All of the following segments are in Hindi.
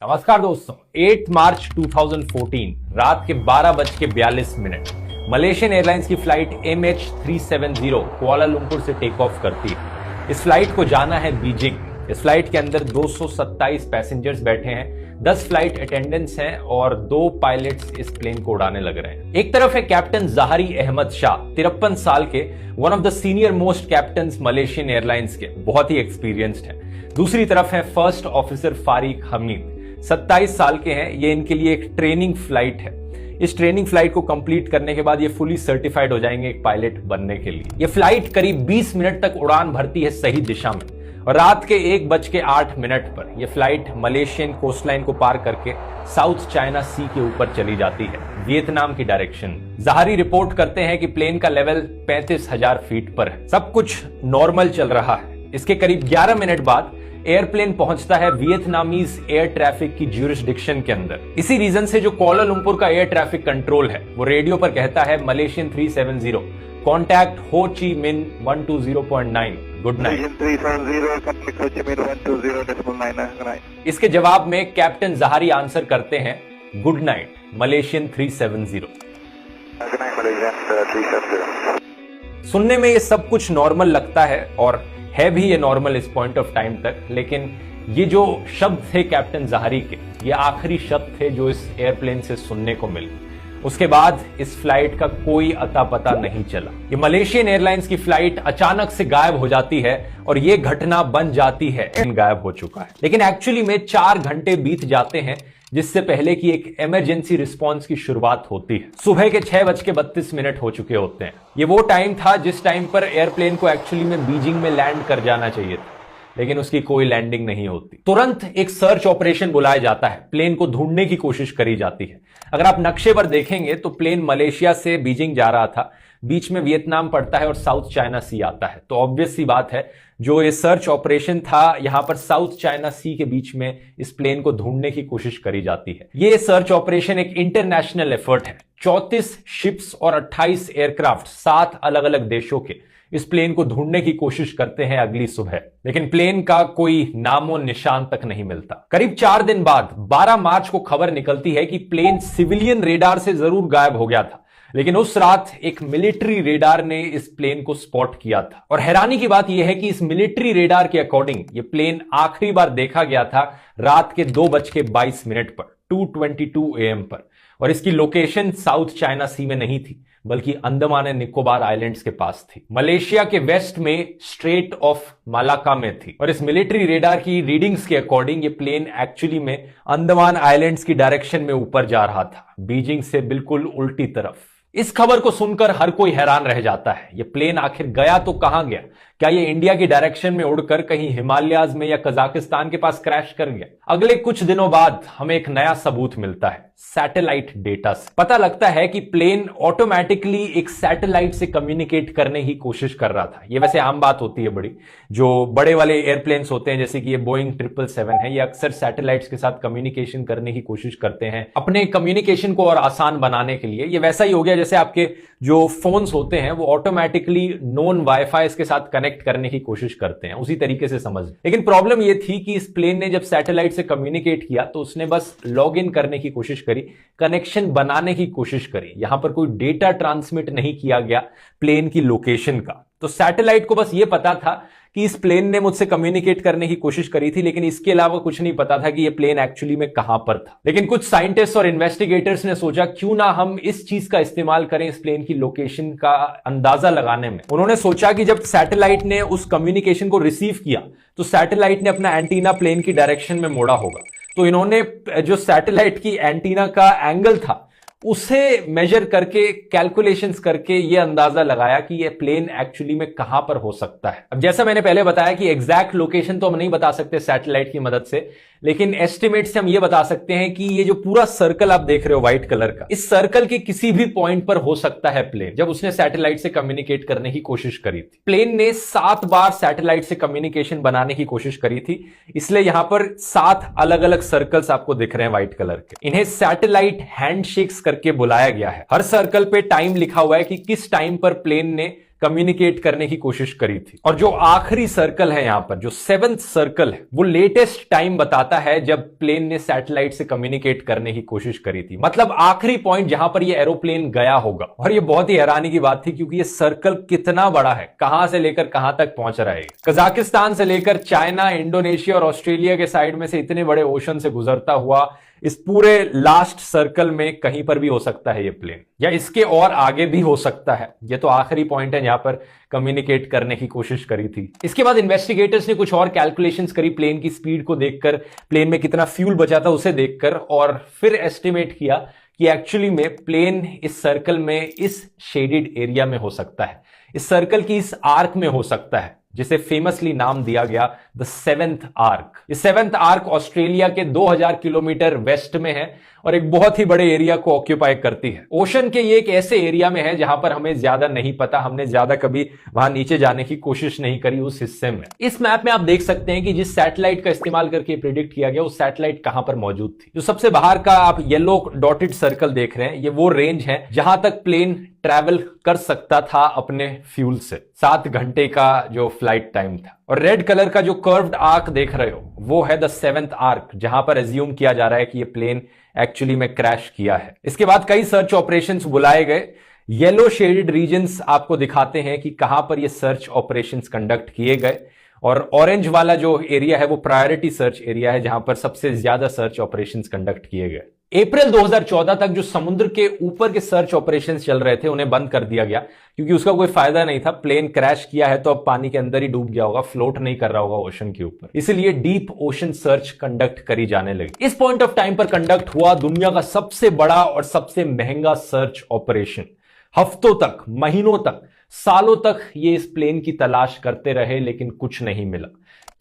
नमस्कार दोस्तों, 8 मार्च 2014 रात के 12:42 मलेशियन एयरलाइंस की फ्लाइट MH370 कुआलालंपुर से टेक ऑफ करती है। इस फ्लाइट को जाना है बीजिंग। इस फ्लाइट के अंदर 227 पैसेंजर्स बैठे हैं, 10 फ्लाइट अटेंडेंट्स हैं और 2 पायलट्स इस प्लेन को उड़ाने लग रहे हैं। एक तरफ है कैप्टन जहारी अहमद शाह, 53 साल के, one of the senior most captain Malaysian airlines के, बहुत ही एक्सपीरियंस्ड है। दूसरी तरफ है फर्स्ट ऑफिसर फारिक हमीद, 27 साल के हैं। ये इनके लिए एक ट्रेनिंग फ्लाइट है। इस ट्रेनिंग फ्लाइट को कंप्लीट करने के बाद ये फुली सर्टिफाइड हो जाएंगे एक पायलट बनने के लिए। ये फ्लाइट करीब 20 मिनट तक उड़ान भरती है सही दिशा में और रात के 1:08 पर यह फ्लाइट मलेशियन कोस्टलाइन को पार करके साउथ चाइना सी के ऊपर चली जाती है, वियतनाम की डायरेक्शन। जहारी रिपोर्ट करते हैं कि प्लेन का लेवल 35,000 फीट पर है। सब कुछ नॉर्मल चल रहा है। इसके करीब 11 मिनट बाद एयरप्लेन पहुंचता है वियतनामीज एयर ट्रैफिक की ज्यूरिसडिक्शन के अंदर। इसी रीजन से जो कुआलालंपुर का एयर ट्रैफिक कंट्रोल है वो रेडियो पर कहता है मलेशियन 370 कॉन्टैक्ट हो ची मिन 120.9 गुड नाइट। इसके जवाब में कैप्टन जहारी आंसर करते हैं गुड नाइट मलेशियन 370। सुनने में ये सब कुछ नॉर्मल लगता है और है भी ये नॉर्मल इस पॉइंट ऑफ टाइम तक, लेकिन ये जो शब्द थे कैप्टन जहारी के, ये आखिरी शब्द थे जो इस एयरप्लेन से सुनने को मिले। उसके बाद इस फ्लाइट का कोई अता पता नहीं चला। ये मलेशियन एयरलाइंस की फ्लाइट अचानक से गायब हो जाती है और ये घटना बन जाती है गायब हो चुका है। लेकिन एक्चुअली में 4 घंटे बीत जाते हैं जिससे पहले की एक इमरजेंसी रिस्पांस की शुरुआत होती है। सुबह के 6:32 हो चुके होते हैं। ये वो टाइम था जिस टाइम पर एयरप्लेन को एक्चुअली में बीजिंग में लैंड कर जाना चाहिए था, लेकिन उसकी कोई लैंडिंग नहीं होती। तुरंत एक सर्च ऑपरेशन बुलाया जाता है, प्लेन को ढूंढने की कोशिश करी जाती है। अगर आप नक्शे पर देखेंगे तो प्लेन मलेशिया से बीजिंग जा रहा था, बीच में वियतनाम पड़ता है और साउथ चाइना सी आता है। तो ऑब्वियस सी बात है, जो ये सर्च ऑपरेशन था यहां पर साउथ चाइना सी के बीच में इस प्लेन को ढूंढने की कोशिश करी जाती है। ये सर्च ऑपरेशन एक इंटरनेशनल एफर्ट है। 34 शिप्स और 28 एयरक्राफ्ट 7 अलग अलग देशों के इस प्लेन को ढूंढने की कोशिश करते हैं अगली सुबह, लेकिन प्लेन का कोई नामो निशान तक नहीं मिलता। करीब 4 दिन बाद 12 मार्च को खबर निकलती है कि प्लेन सिविलियन रेडार से जरूर गायब हो गया था, लेकिन उस रात एक मिलिट्री रेडार ने इस प्लेन को स्पॉट किया था। और हैरानी की बात यह है कि इस मिलिट्री रेडार के अकॉर्डिंग यह प्लेन आखिरी बार देखा गया था रात के 2:22 पर 2:22 AM पर, और इसकी लोकेशन साउथ चाइना सी में नहीं थी बल्कि अंडमान एंड निकोबार आइलैंड्स के पास थी, मलेशिया के वेस्ट में स्ट्रेट ऑफ मालाका में थी। और इस मिलिट्री रेडार की रीडिंग्स के अकॉर्डिंग ये प्लेन एक्चुअली में अंडमान आइलैंड्स की डायरेक्शन में ऊपर जा रहा था, बीजिंग से बिल्कुल उल्टी तरफ। इस खबर को सुनकर हर कोई हैरान रह जाता है। ये प्लेन आखिर गया तो कहां गया? क्या ये इंडिया की डायरेक्शन में उड़कर कहीं हिमालयाज में या कजाकिस्तान के पास क्रैश कर गया? अगले कुछ दिनों बाद हमें एक नया सबूत मिलता है सैटेलाइट डेटा से। पता लगता है कि प्लेन ऑटोमेटिकली एक सैटेलाइट से कम्युनिकेट करने की कोशिश कर रहा था। ये वैसे आम बात होती है बड़ी, जो बड़े वाले एयरप्लेन्स होते हैं जैसे कि ये बोइंग 777 है, ये अक्सर सैटेलाइट्स के साथ कम्युनिकेशन करने की कोशिश करते हैं अपने कम्युनिकेशन को और आसान बनाने के लिए। ये वैसा ही हो गया जैसे आपके जो फोन्स होते हैं वो ऑटोमेटिकली नॉन वाईफाई के साथ कनेक्ट करने की कोशिश करते हैं, उसी तरीके से समझ। लेकिन प्रॉब्लम ये थी कि इस प्लेन ने जब सैटेलाइट से कम्युनिकेट किया तो उसने बस लॉग इन करने की कोशिश करी, कनेक्शन बनाने की कोशिश करी। यहां पर कोई डेटा ट्रांसमिट नहीं किया गया प्लेन की लोकेशन का। तो सैटेलाइट को बस ये पता था कि इस प्लेन ने मुझसे कम्युनिकेट करने की कोशिश करी थी, लेकिन इसके अलावा कुछ नहीं पता था कि ये प्लेन एक्चुअली में कहां पर था। लेकिन कुछ साइंटिस्ट और इन्वेस्टिगेटर्स ने सोचा क्यों ना हम इस चीज का इस्तेमाल करें इस प्लेन की लोकेशन का अंदाजा लगाने में। उन्होंने सोचा कि जब सैटेलाइट ने उस कम्युनिकेशन को रिसीव किया तो सैटेलाइट ने अपना एंटीना प्लेन की डायरेक्शन में मोड़ा होगा। तो इन्होंने जो सैटेलाइट की एंटीना का एंगल था उसे मेजर करके, कैलकुलेशंस करके ये अंदाजा लगाया कि ये प्लेन एक्चुअली में कहां पर हो सकता है। अब जैसा मैंने पहले बताया कि एग्जैक्ट लोकेशन तो हम नहीं बता सकते सैटेलाइट की मदद से, लेकिन एस्टिमेट से हम ये बता सकते हैं कि ये जो पूरा सर्कल आप देख रहे हो व्हाइट कलर का, इस सर्कल के किसी भी पॉइंट पर हो सकता है प्लेन, जब उसने सैटेलाइट से कम्युनिकेट करने की कोशिश करी थी। प्लेन ने 7 बार सैटेलाइट से कम्युनिकेशन बनाने की कोशिश करी थी, इसलिए यहां पर 7 अलग अलग सर्कल्स आपको दिख रहे हैं व्हाइट कलर के। इन्हें सैटेलाइट हैंडशेक्स करके बुलाया गया है। हर सर्कल पे टाइम लिखा हुआ है कि किस टाइम पर प्लेन ने कम्युनिकेट करने की कोशिश करी थी। और जो आखिरी सर्कल है यहां पर, जो 7th सर्कल है, वो लेटेस्ट टाइम बताता है जब प्लेन ने सैटेलाइट से कम्युनिकेट करने की कोशिश करी थी, मतलब आखिरी पॉइंट जहां पर ये एरोप्लेन गया होगा। और ये बहुत ही हैरानी की बात थी क्योंकि ये सर्कल कितना बड़ा है, कहां से लेकर कहां तक पहुंच रहा है। कजाकिस्तान से लेकर चाइना, इंडोनेशिया और ऑस्ट्रेलिया के साइड में से इतने बड़े ओशन से गुजरता हुआ इस पूरे लास्ट सर्कल में कहीं पर भी हो सकता है ये प्लेन, या इसके और आगे भी हो सकता है। ये तो आखिरी पॉइंट है जहां पर कम्युनिकेट करने की कोशिश करी थी। इसके बाद इन्वेस्टिगेटर्स ने कुछ और कैलकुलेशंस करी प्लेन की स्पीड को देखकर, प्लेन में कितना फ्यूल बचा था उसे देखकर, और फिर एस्टिमेट किया कि एक्चुअली में प्लेन इस सर्कल में इस शेडेड एरिया में हो सकता है, इस सर्कल की इस आर्क में हो सकता है, जिसे फेमसली नाम दिया गया द 7th आर्क। ये 7th आर्क ऑस्ट्रेलिया के 2000 किलोमीटर वेस्ट में है और एक बहुत ही बड़े एरिया को ऑक्यूपाई करती है। ओशन के ये एक ऐसे एरिया में है जहां पर हमें ज्यादा नहीं पता, हमने ज्यादा कभी वहां नीचे जाने की कोशिश नहीं करी उस हिस्से में। इस मैप में आप देख सकते हैं कि जिस सैटेलाइट का इस्तेमाल करके प्रिडिक्ट किया गया, उस सैटेलाइट कहां पर मौजूद थी। जो सबसे बाहर का आप येलो डॉटेड सर्कल देख रहे हैं, ये वो रेंज है जहां तक प्लेन ट्रैवल कर सकता था अपने फ्यूल से। 7 घंटे का जो फ्लाइट टाइम था। और रेड कलर का जो कर्व्ड आर्क देख रहे हो, वो है द 7th आर्क, जहां पर एज्यूम किया जा रहा है कि ये प्लेन एक्चुअली में क्रैश किया है। इसके बाद कई सर्च ऑपरेशंस बुलाए गए। येलो शेडेड रीजन्स आपको दिखाते हैं कि कहां पर ये सर्च ऑपरेशंस कंडक्ट किए गए, और ऑरेंज वाला जो एरिया है वो प्रायोरिटी सर्च एरिया है जहां पर सबसे ज्यादा सर्च ऑपरेशंस कंडक्ट किए गए। अप्रैल 2014 तक जो समुद्र के ऊपर के सर्च ऑपरेशंस चल रहे थे उन्हें बंद कर दिया गया, क्योंकि उसका कोई फायदा नहीं था। प्लेन क्रैश किया है तो अब पानी के अंदर ही डूब गया होगा, फ्लोट नहीं कर रहा होगा ओशन के ऊपर, इसलिए डीप ओशन सर्च कंडक्ट करी जाने लगी। इस पॉइंट ऑफ टाइम पर कंडक्ट हुआ दुनिया का सबसे बड़ा और सबसे महंगा सर्च ऑपरेशन। हफ्तों तक, महीनों तक, सालों तक ये इस प्लेन की तलाश करते रहे, लेकिन कुछ नहीं मिला।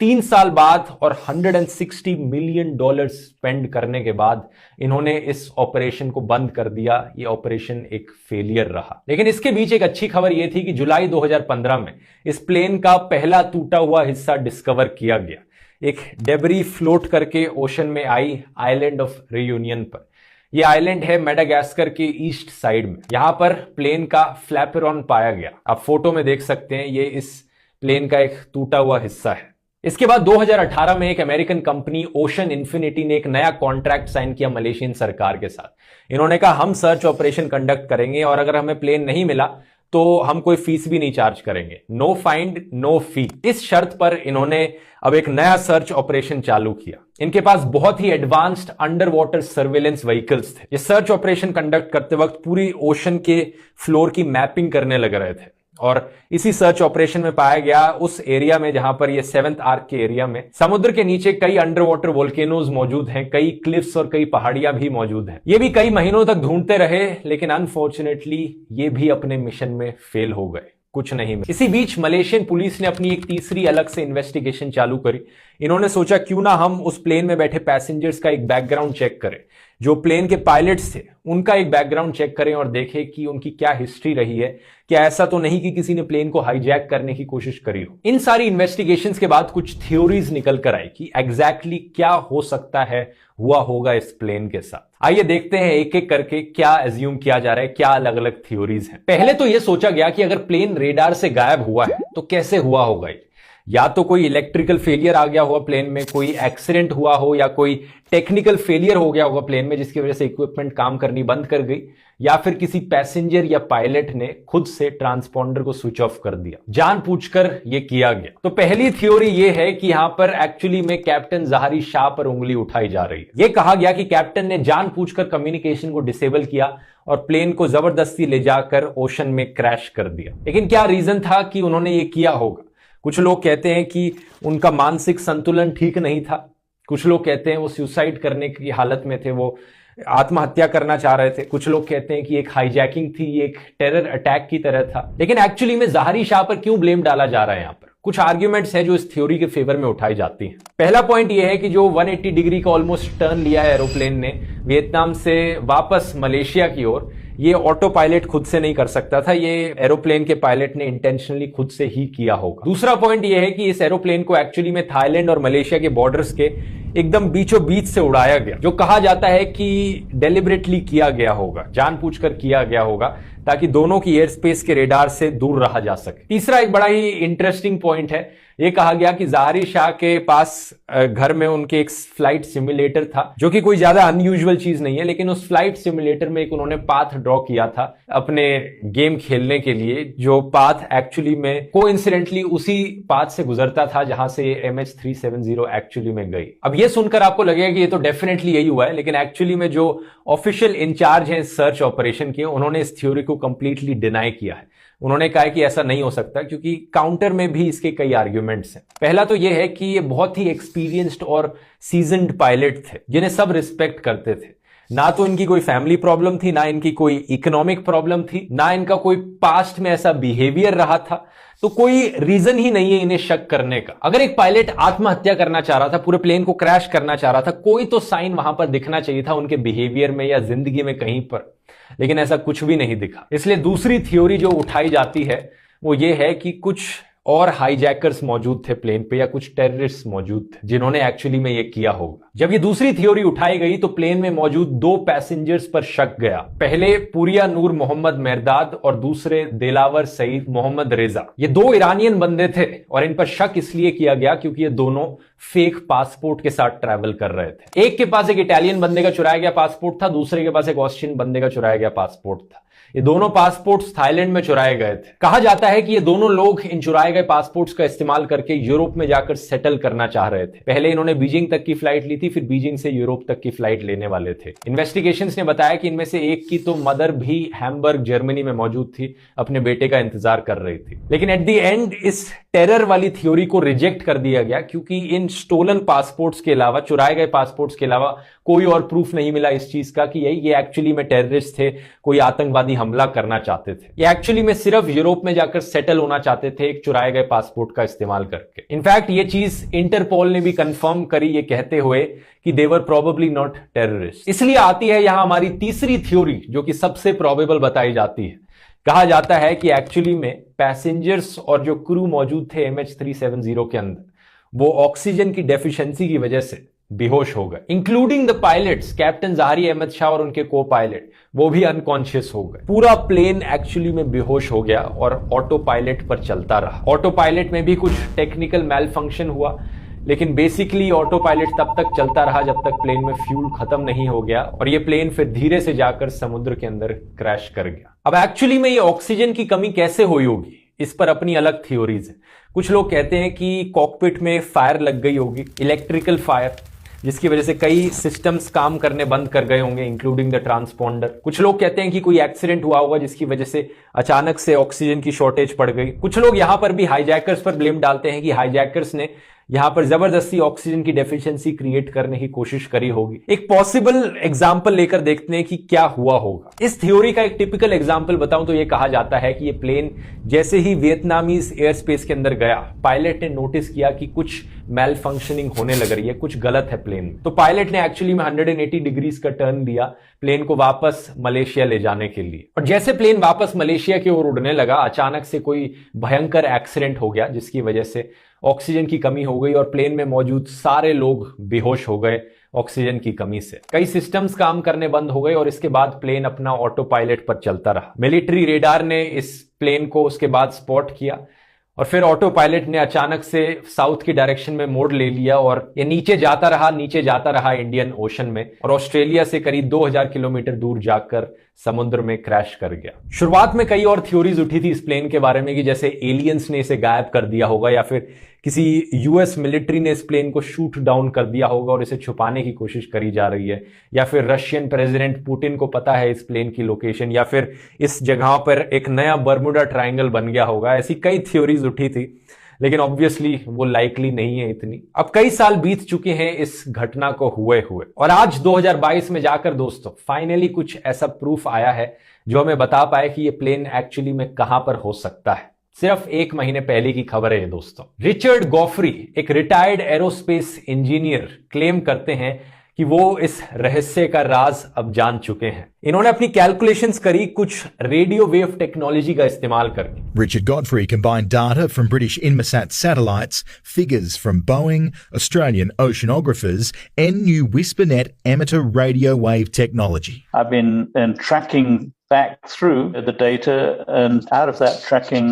3 साल बाद और $160 मिलियन स्पेंड करने के बाद इन्होंने इस ऑपरेशन को बंद कर दिया। ये ऑपरेशन एक फेलियर रहा। लेकिन इसके बीच एक अच्छी खबर यह थी कि जुलाई 2015 में इस प्लेन का पहला टूटा हुआ हिस्सा डिस्कवर किया गया। एक डेबरी फ्लोट करके ओशन में आई आइलैंड ऑफ रियूनियन पर। यह आइलैंड है मेडागास्कर के ईस्ट साइड में। यहां पर प्लेन का फ्लैपेरॉन पाया गया। आप फोटो में देख सकते हैं, ये इस प्लेन का एक टूटा हुआ हिस्सा है। इसके बाद 2018 में एक अमेरिकन कंपनी ओशन इन्फिनिटी ने एक नया कॉन्ट्रैक्ट साइन किया मलेशियन सरकार के साथ। इन्होंने कहा हम सर्च ऑपरेशन कंडक्ट करेंगे और अगर हमें प्लेन नहीं मिला तो हम कोई फीस भी नहीं चार्ज करेंगे, नो फाइंड नो फी। इस शर्त पर इन्होंने अब एक नया सर्च ऑपरेशन चालू किया। इनके पास बहुत ही advanced under water surveillance vehicles थे। ये सर्च ऑपरेशन कंडक्ट करते वक्त पूरी ओशन के फ्लोर की मैपिंग करने लग रहे थे, और इसी सर्च ऑपरेशन में पाया गया उस एरिया में जहां पर ये 7th आर्क के एरिया में समुद्र के नीचे कई अंडर वाटर वोल्केनोज मौजूद हैं, कई क्लिफ्स और कई पहाड़ियां भी मौजूद हैं। ये भी कई महीनों तक ढूंढते रहे, लेकिन अनफॉर्चुनेटली ये भी अपने मिशन में फेल हो गए, कुछ नहीं मिला। इसी बीच मलेशियन पुलिस ने अपनी एक तीसरी अलग से इन्वेस्टिगेशन चालू करी। इन्होंने सोचा क्यों ना हम उस प्लेन में बैठे पैसेंजर्स का एक बैकग्राउंड चेक करें, जो प्लेन के पायलट्स थे उनका एक बैकग्राउंड चेक करें और देखें कि उनकी क्या हिस्ट्री रही है, क्या ऐसा तो नहीं कि किसी ने प्लेन को हाईजैक करने की कोशिश करी हो। इन सारी इन्वेस्टिगेशंस के बाद कुछ थ्योरीज निकल कर आई कि एग्जैक्टली क्या हो सकता है हुआ होगा इस प्लेन के साथ। आइए देखते हैं एक एक करके क्या एज्यूम किया जा रहा है, क्या अलग अलग थ्योरीज हैं। पहले तो यह सोचा गया कि अगर प्लेन रेडार से गायब हुआ है तो कैसे हुआ होगा। या तो कोई इलेक्ट्रिकल फेलियर आ गया हुआ प्लेन में, कोई एक्सीडेंट हुआ हो, या कोई टेक्निकल फेलियर हो गया होगा प्लेन में जिसकी वजह से इक्विपमेंट काम करनी बंद कर गई, या फिर किसी पैसेंजर या पायलट ने खुद से ट्रांसपॉन्डर को स्विच ऑफ कर दिया, जानबूझकर यह किया गया। तो पहली थ्योरी यह है कि यहां पर एक्चुअली में कैप्टन जहारी शाह पर उंगली उठाई जा रही है। यह कहा गया कि कैप्टन ने जानबूझकर कम्युनिकेशन को डिसेबल किया और प्लेन को जबरदस्ती ले जाकर ओशन में क्रैश कर दिया। लेकिन क्या रीजन था कि उन्होंने ये किया होगा? कुछ लोग कहते हैं कि उनका मानसिक संतुलन ठीक नहीं था, कुछ लोग कहते हैं वो सुसाइड करने की हालत में थे, वो आत्महत्या करना चाह रहे थे, कुछ लोग कहते हैं कि एक हाईजैकिंग थी, ये एक टेरर अटैक की तरह था। लेकिन एक्चुअली में जहारी शाह पर क्यों ब्लेम डाला जा रहा है? यहां पर कुछ आर्ग्यूमेंट्स है जो इस थ्योरी के फेवर में उठाई जाती हैं। पहला पॉइंट यह है कि जो 180 डिग्री का ऑलमोस्ट टर्न लिया है एरोप्लेन ने वियतनाम से वापस मलेशिया की ओर, ये ऑटो पायलट खुद से नहीं कर सकता था, ये एरोप्लेन के पायलट ने इंटेंशनली खुद से ही किया होगा। दूसरा पॉइंट ये है कि इस एरोप्लेन को एक्चुअली में थाईलैंड और मलेशिया के बॉर्डर्स के एकदम बीचों बीच से उड़ाया गया, जो कहा जाता है कि डेलिबरेटली किया गया होगा, जानबूझकर किया गया होगा ताकि दोनों की एयर स्पेस के रेडार से दूर रहा जा सके। तीसरा एक बड़ा ही इंटरेस्टिंग पॉइंट है, ये कहा गया कि ज़ाहरी शाह के पास घर में उनके एक फ्लाइट सिमुलेटर था, जो कि कोई ज्यादा अनयूजुअल चीज नहीं है, लेकिन उस फ्लाइट सिमुलेटर में एक उन्होंने पाथ ड्रॉ किया था अपने गेम खेलने के लिए, जो पाथ एक्चुअली में कोइंसिडेंटली उसी पाथ से गुजरता था जहां से MH370 एक्चुअली में गई। अब ये सुनकर आपको लगेगा कि ये तो डेफिनेटली यही हुआ है, लेकिन एक्चुअली में जो ऑफिशियल इंचार्ज हैं सर्च ऑपरेशन के, उन्होंने इस थ्योरी को कंप्लीटली डिनाई किया है। उन्होंने कहा कि ऐसा नहीं हो सकता, क्योंकि काउंटर में भी इसके कई आर्ग्यूमेंट्स हैं। पहला तो यह है कि ये बहुत ही एक्सपीरियंस्ड और सीजन्ड पायलट थे, जिन्हें सब रिस्पेक्ट करते थे। ना तो इनकी कोई फैमिली प्रॉब्लम थी, ना इनकी कोई इकोनॉमिक प्रॉब्लम थी, ना इनका कोई पास्ट में ऐसा बिहेवियर रहा था, तो कोई रीजन ही नहीं है इन्हें शक करने का। अगर एक पायलट आत्महत्या करना चाह रहा था, पूरे प्लेन को क्रैश करना चाह रहा था, कोई तो साइन वहां पर दिखना चाहिए था उनके बिहेवियर में या जिंदगी में कहीं पर, लेकिन ऐसा कुछ भी नहीं दिखा। इसलिए दूसरी थ्योरी जो उठाई जाती है वो ये है कि कुछ और हाईजैकर्स मौजूद थे प्लेन पे, या कुछ टेररिस्ट मौजूद थे जिन्होंने एक्चुअली में ये किया होगा। जब ये दूसरी थ्योरी उठाई गई तो प्लेन में मौजूद 2 पैसेंजर्स पर शक गया। पहले पुरिया नूर मोहम्मद मेहरदाद और दूसरे दिलावर सईद मोहम्मद रेजा। ये 2 ईरानियन बंदे थे और इन पर शक इसलिए किया गया क्योंकि ये दोनों फेक पासपोर्ट के साथ ट्रैवल कर रहे थे। एक के पास एक इटालियन बंदे का चुराया गया पासपोर्ट था, दूसरे के पास एक ऑस्ट्रियन बंदे का चुराया गया पासपोर्ट था। ये दोनों पासपोर्ट्स थाईलैंड में चुराए गए थे। कहा जाता है कि ये दोनों लोग इन चुराए गए पासपोर्ट्स का इस्तेमाल करके यूरोप में जाकर सेटल करना चाह रहे थे। पहले इन्होंने बीजिंग तक की फ्लाइट ली थी, फिर बीजिंग से यूरोप तक की फ्लाइट लेने वाले थे। इन्वेस्टिगेशंस ने बताया कि इनमें से एक की तो मदर भी हैम्बर्ग जर्मनी में मौजूद थी, अपने बेटे का इंतजार कर रही थी। लेकिन एट द एंड इस टेरर वाली थ्योरी को रिजेक्ट कर दिया गया, क्योंकि इन स्टोलन पासपोर्ट्स के अलावा, चुराए गए पासपोर्ट्स के अलावा कोई और प्रूफ नहीं मिला इस चीज का कि ये एक्चुअली में टेररिस्ट थे, कोई आतंकवादी हमला करना चाहते थे। ये एक्चुअली में सिर्फ यूरोप में जाकर सेटल होना चाहते थे एक चुराए गए पासपोर्ट का इस्तेमाल करके। इनफैक्ट ये चीज इंटरपोल ने भी कंफर्म करी, ये कहते हुए कि दे वर प्रोबेबली नॉट टेररिस्ट। इसलिए आती है यहां हमारी तीसरी थ्योरी, जो कि सबसे प्रोबेबल बताई जाती है। कहा जाता है कि एक्चुअली में पैसेंजर्स और जो क्रू मौजूद थे MH370 के अंदर, वो ऑक्सीजन की डेफिशिएंसी की वजह से बेहोश हो गए, इंक्लूडिंग द पायलट्स, कैप्टन ज़ाहरी अहमद शाह और उनके को पायलट, वो भी अनकॉन्शियस हो गए। पूरा प्लेन एक्चुअली में बेहोश हो गया और ऑटो पायलट पर चलता रहा। ऑटो पायलट में भी कुछ टेक्निकल मैल फंक्शन हुआ, लेकिन बेसिकली ऑटो पायलट तब तक चलता रहा जब तक प्लेन में फ्यूल खत्म नहीं हो गया, और ये प्लेन फिर धीरे से जाकर समुद्र के अंदर क्रैश कर गया। अब एक्चुअली में ये ऑक्सीजन की कमी कैसे हुई होगी, इस पर अपनी अलग थ्योरीज है। कुछ लोग कहते हैं कि कॉकपिट में फायर लग गई होगी, इलेक्ट्रिकल फायर, जिसकी वजह से कई सिस्टम्स काम करने बंद कर गए होंगे, इंक्लूडिंग द ट्रांसपोंडर। कुछ लोग कहते हैं कि कोई एक्सीडेंट हुआ होगा जिसकी वजह से अचानक से ऑक्सीजन की शॉर्टेज पड़ गई। कुछ लोग यहां पर भी हाईजैकर्स पर ब्लेम डालते हैं कि हाईजैकर्स ने यहां पर जबरदस्ती ऑक्सीजन की डेफिशिएंसी क्रिएट करने की कोशिश करी होगी। एक पॉसिबल एग्जांपल लेकर देखते हैं कि क्या हुआ होगा। इस थ्योरी का एक टिपिकल एग्जांपल बताऊं तो यह कहा जाता है कि यह प्लेन जैसे ही वियतनामीज एयर स्पेस के अंदर गया, पायलट ने नोटिस किया कि कुछ मैल फंक्शनिंग होने लग रही है, कुछ गलत है प्लेन में। तो पायलट ने एक्चुअली में 180 डिग्रीज का टर्न लिया प्लेन को वापस मलेशिया ले जाने के लिए। और जैसे प्लेन वापस मलेशिया की ओर उड़ने लगा, अचानक से कोई भयंकर एक्सीडेंट हो गया, जिसकी वजह से ऑक्सीजन की कमी हो गई और प्लेन में मौजूद सारे लोग बेहोश हो गए ऑक्सीजन की कमी से। कई सिस्टम्स काम करने बंद हो गए और इसके बाद प्लेन अपना ऑटो पायलट पर चलता रहा। मिलिट्री रेडार ने इस प्लेन को उसके बाद स्पॉट किया और फिर ऑटो पायलट ने अचानक से साउथ की डायरेक्शन में मोड़ ले लिया और ये नीचे जाता रहा इंडियन ओशन में, और ऑस्ट्रेलिया से करीब 2000 किलोमीटर दूर जाकर समुद्र में क्रैश कर गया। शुरुआत में कई और थ्योरीज उठी थी इस प्लेन के बारे में कि जैसे एलियंस ने इसे गायब कर दिया होगा, या फिर किसी यूएस मिलिट्री ने इस प्लेन को शूट डाउन कर दिया होगा और इसे छुपाने की कोशिश करी जा रही है, या फिर रशियन प्रेसिडेंट पुतिन को पता है इस प्लेन की लोकेशन, या फिर इस जगह पर एक नया बर्मुडा ट्रायंगल बन गया होगा। ऐसी कई थ्योरीज उठी थी, लेकिन ऑब्वियसली वो लाइकली नहीं है इतनी। अब कई साल बीत चुके हैं इस घटना को हुए और आज 2022 में जाकर दोस्तों फाइनली कुछ ऐसा प्रूफ आया है जो हमें बता पाए कि ये प्लेन एक्चुअली में कहां पर हो सकता है। सिर्फ 1 महीने पहले की खबर है दोस्तों। रिचर्ड गॉफरी, एक रिटायर्ड एरोस्पेस इंजीनियर, क्लेम करते हैं कि वो इस रहस्य का राज अब जान चुके हैं। इन्होंने अपनी कैलकुलेशंस करी कुछ रेडियो वेव टेक्नोलॉजी का इस्तेमाल करके। Richard Godfrey combined data from British Inmarsat satellites, figures from Boeing, Australian oceanographers, and new WhisperNet amateur radio wave technology. I've been tracking back through the data, and out of that tracking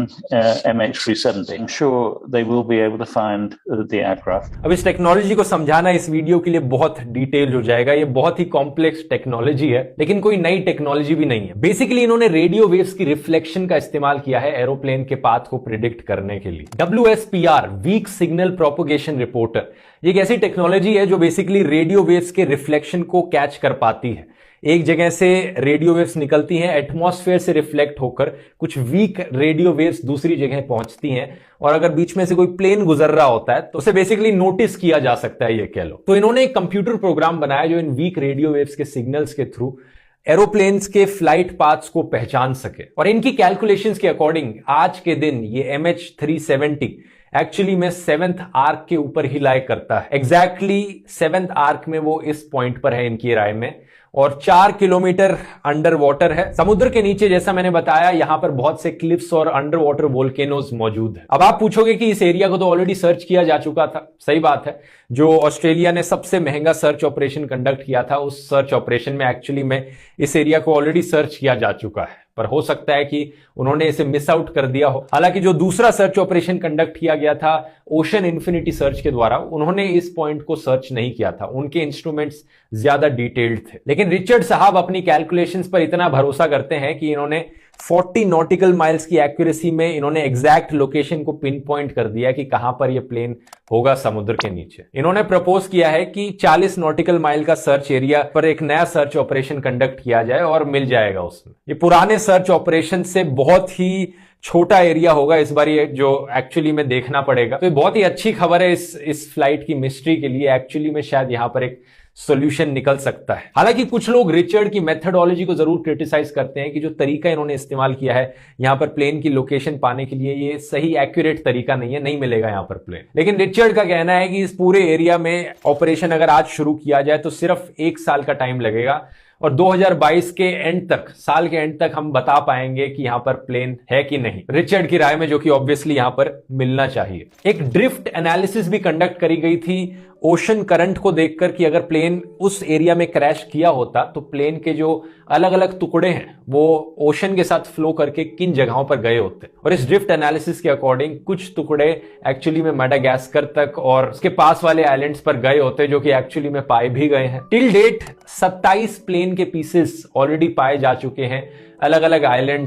MH370, I'm sure they will be able to find the aircraft. अब इस टेक्नोलॉजी को समझाना इस वीडियो के लिए बहुत डिटेल हो जाएगा। ये बहुत ही कॉम्प्लेक्स टेक्नोलॉजी है, लेकिन कोई नई टेक्नोलॉजी भी नहीं है। बेसिकली इन्होंने रेडियो वेव्स की रिफ्लेक्शन का इस्तेमाल किया है एरोप्लेन के पाथ को प्रिडिक्ट करने के लिए। WSPR, weak signal propagation reporter, ये एक ऐसी टेक्नोलॉजी है जो बेसिकली रेडियो वेव्स के रिफ्लेक्शन को कैच कर पाती है। एक जगह से रेडियो वेव्स निकलती हैं, एटमॉस्फेयर से रिफ्लेक्ट होकर कुछ वीक रेडियो वेव्स दूसरी जगह पहुंचती हैं, और अगर बीच में से कोई प्लेन गुजर रहा होता है तो उसे बेसिकली नोटिस किया जा सकता है, ये कह लो। तो इन्होंने एक कंप्यूटर प्रोग्राम बनाया जो इन वीक रेडियो वेव्स के सिग्नल्स के थ्रू एरोप्लेन्स के फ्लाइट पाथ्स को पहचान सके। और इनकी कैलकुलेशंस के अकॉर्डिंग आज के दिन ये MH370 एक्चुअली में 7th आर्क के ऊपर ही लाई करता है। एग्जैक्टली 7th आर्क में वो इस पॉइंट पर है इनकी राय में, और 4 किलोमीटर अंडर वाटर है। समुद्र के नीचे, जैसा मैंने बताया, यहां पर बहुत से क्लिफ्स और अंडर वाटर वोल्केनोज मौजूद है। अब आप पूछोगे कि इस एरिया को तो ऑलरेडी सर्च किया जा चुका था। सही बात है, जो ऑस्ट्रेलिया ने सबसे महंगा सर्च ऑपरेशन कंडक्ट किया था, उस सर्च ऑपरेशन में एक्चुअली में इस एरिया को ऑलरेडी सर्च किया जा चुका है, पर हो सकता है कि उन्होंने इसे मिस आउट कर दिया हो। हालांकि जो दूसरा सर्च ऑपरेशन कंडक्ट किया गया था ओशन इन्फिनिटी सर्च के द्वारा, उन्होंने इस पॉइंट को सर्च नहीं किया था, उनके इंस्ट्रूमेंट्स ज्यादा डिटेल्ड थे। लेकिन रिचर्ड साहब अपनी कैलकुलेशंस पर इतना भरोसा करते हैं कि इन्होंने 40 नॉटिकल माइल्स की एक्यूरेसी में इन्होंने एग्जैक्ट लोकेशन को पिन पॉइंट कर दिया कि कहां पर यह प्लेन होगा समुद्र के नीचे। इन्होंने प्रपोज किया है कि 40 नॉटिकल माइल का सर्च एरिया पर एक नया सर्च ऑपरेशन कंडक्ट किया जाए और मिल जाएगा उसमें। ये पुराने सर्च ऑपरेशन से बहुत ही छोटा एरिया होगा इस बार, ये जो एक्चुअली में देखना पड़ेगा। तो ये बहुत ही अच्छी खबर है इस फ्लाइट की मिस्ट्री के लिए। एक्चुअली में शायद यहां पर एक सॉल्यूशन निकल सकता है। हालांकि कुछ लोग रिचर्ड की मेथडोलॉजी को जरूर क्रिटिसाइज करते हैं कि जो तरीका इन्होंने इस्तेमाल किया है यहां पर प्लेन की लोकेशन पाने के लिए, ये सही एक्यूरेट तरीका नहीं है, नहीं मिलेगा यहां पर प्लेन। लेकिन रिचर्ड का कहना है कि इस पूरे एरिया में ऑपरेशन अगर आज शुरू किया जाए तो सिर्फ 1 साल का टाइम लगेगा, और 2022 के एंड तक, साल के एंड तक हम बता पाएंगे कि यहां पर प्लेन है कि नहीं, रिचर्ड की राय में, जो कि ऑब्वियसली यहां पर मिलना चाहिए। एक ड्रिफ्ट एनालिसिस भी कंडक्ट करी गई थी ओशन करंट को देखकर कि अगर प्लेन उस एरिया में क्रैश किया होता तो प्लेन के जो अलग अलग टुकड़े हैं वो ओशन के साथ फ्लो करके किन जगहों पर गए होते। और इस ड्रिफ्ट एनालिसिस के अकॉर्डिंग कुछ टुकड़े एक्चुअली में मेडागास्कर तक और उसके पास वाले आइलैंड्स पर गए होते, जो कि एक्चुअली में पाए भी गए हैं। टिल डेट 27 प्लेन के पीसेस ऑलरेडी पाए जा चुके हैं अलग अलग आइलैंड्स